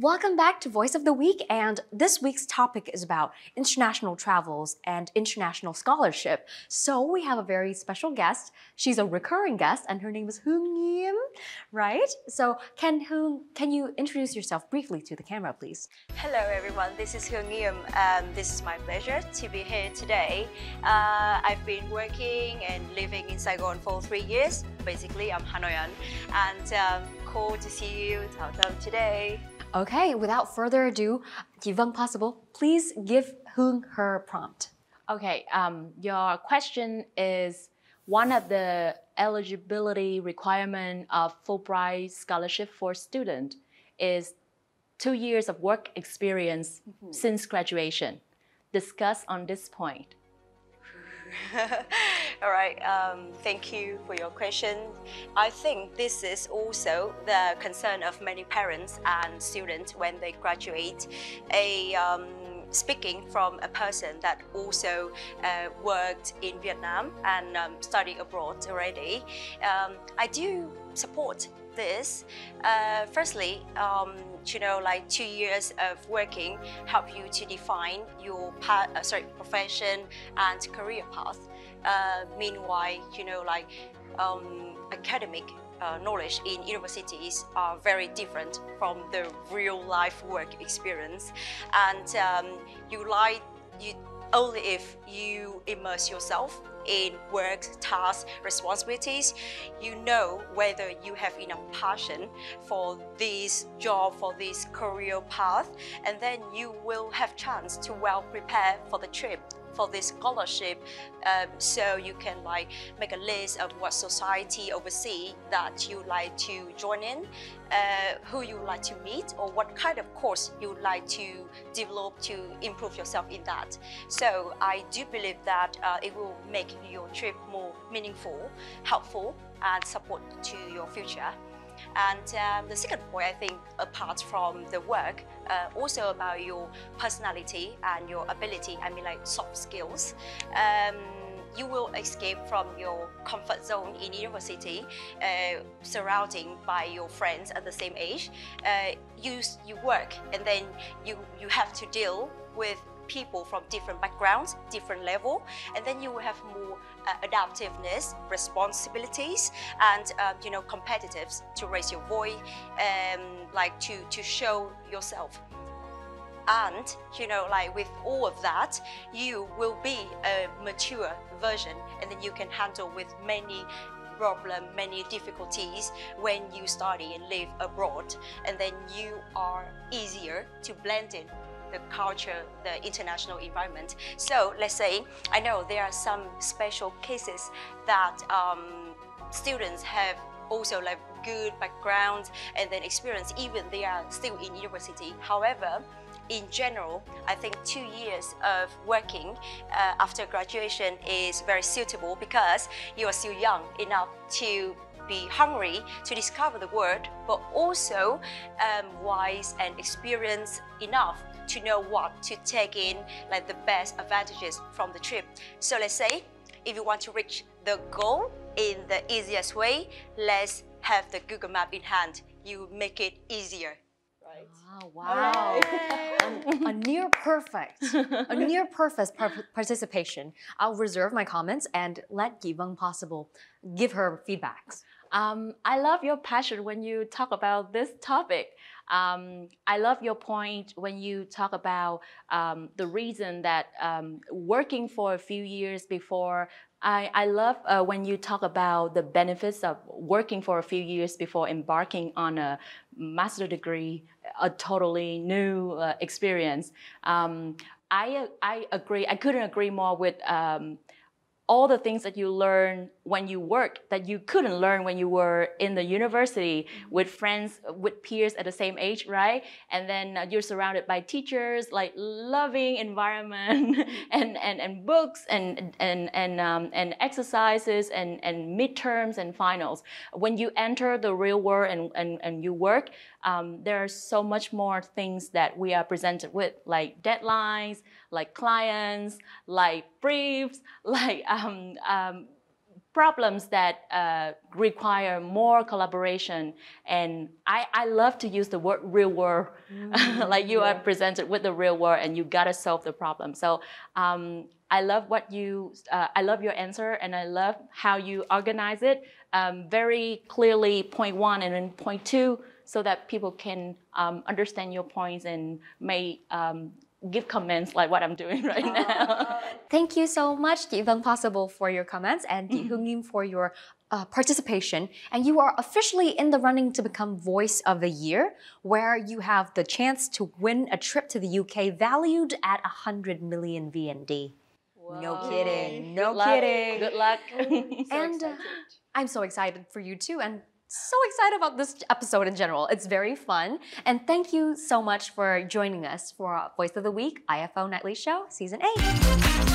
Welcome back to Voice of the Week, and this week's topic is about international travels and international scholarship. So we have a very special guest. She's a recurring guest, and her name is Nghiêm, right? So can you introduce yourself briefly to the camera, please? Hello everyone, this is Nghiêm, and this is my pleasure to be here today. I've been working and living in Saigon for 3 years. Basically, I'm Hanoyan, and cool to see you today. Okay, without further ado, Given Possible, please give Hương her prompt. Okay, your question is, one of the eligibility requirement of Fulbright scholarship for student is 2 years of work experience since graduation. Discuss on this point. All right, thank you for your question. I think this is also the concern of many parents and students when they graduate. Speaking from a person that also worked in Vietnam and studied abroad already, I do support this. Firstly, like 2 years of working help you to define your profession and career path. Meanwhile, academic knowledge in universities are very different from the real life work experience, and only if you immerse yourself in work, tasks, responsibilities, you know whether you have enough passion for this job, for this career path, and then you will have chance to well prepare for the trip, for this scholarship, so you can make a list of what society overseas that you like to join in, who you like to meet, or what kind of course you like to develop to improve yourself in that. So I do believe that it will make your trip more meaningful, helpful, and support to your future. And the second point, I think, apart from the work, also about your personality and your ability, soft skills. You will escape from your comfort zone in university, surrounded by your friends at the same age. You work, and then you have to deal with people from different backgrounds, different level, and then you will have more adaptiveness, responsibilities, and competitiveness to raise your voice, to show yourself. And with all of that, you will be a mature version, and then you can handle with many problems, many difficulties when you study and live abroad, and then you are easier to blend in the culture, the international environment. So let's say, I know there are some special cases that students have also good background and then experience even they are still in university. However, in general, I think 2 years of working after graduation is very suitable because you are still young enough to be hungry to discover the world, but also wise and experienced enough to know what to take in, the best advantages from the trip. So let's say, if you want to reach the goal in the easiest way, let's have the Google Map in hand. You make it easier. Right? Oh, wow. A near perfect participation. I'll reserve my comments and let Given Possible give her feedbacks. I love your passion when you talk about this topic. I love your point when you talk about the reason that working for a few years before. I love when you talk about the benefits of working for a few years before embarking on a master's degree, a totally new experience. I agree. I couldn't agree more with all the things that you learn when you work that you couldn't learn when you were in the university with friends, with peers at the same age, right? And then you're surrounded by teachers, loving environment and books and exercises and midterms and finals. When you enter the real world and you work, there are so much more things that we are presented with, like deadlines, like clients, like briefs, like problems that require more collaboration. And I love to use the word real world, like you are presented with the real world and you gotta solve the problem. So I love I love your answer, and I love how you organize it very clearly, point 1 and then point 2, so that people can understand your points and may give comments like what I'm doing right now. Thank you so much, Chị Vâng Possible, for your comments, and Chị Hương Nghiêm for your participation. And you are officially in the running to become Voice of the Year, where you have the chance to win a trip to the UK valued at 100 million VND. Whoa. No kidding. No Good kidding. Luck. Good luck. And I'm so excited for you too, and so excited about this episode in general. It's very fun. And thank you so much for joining us for Voice of the Week, IFO Nightly Show, Season 8.